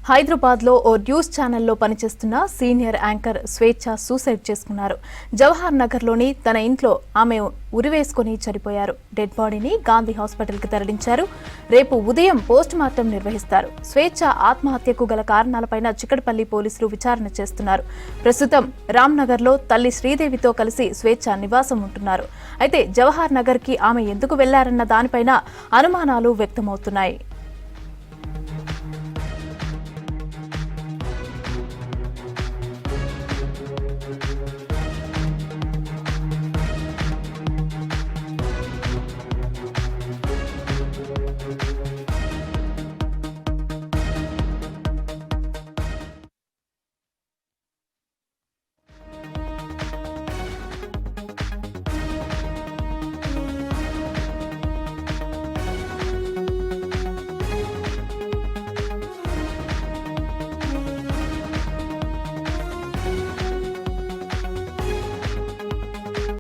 హైదరాబాద్లో ఓ న్యూస్ ఛానల్లో పనిచేస్తున్న సీనియర్ యాంకర్ స్వేచ్ఛ సూసైడ్ చేసుకున్నారు. జవహర్ నగర్లోని తన ఇంట్లో ఆమె ఉరివేసుకుని చనిపోయారు. డెడ్ బాడీని గాంధీ హాస్పిటల్కి తరలించారు. రేపు ఉదయం పోస్ట్ మార్టం నిర్వహిస్తారు. స్వేచ్ఛ ఆత్మహత్యకు గల కారణాలపైన చిక్కడపల్లి పోలీసులు విచారణ చేస్తున్నారు. ప్రస్తుతం రామ్నగర్లో తల్లి శ్రీదేవితో కలిసి స్వేచ్ఛ నివాసం ఉంటున్నారు. అయితే జవహర్ నగర్కి ఆమె ఎందుకు వెళ్లారన్న దానిపైన అనుమానాలు వ్యక్తమవుతున్నాయి.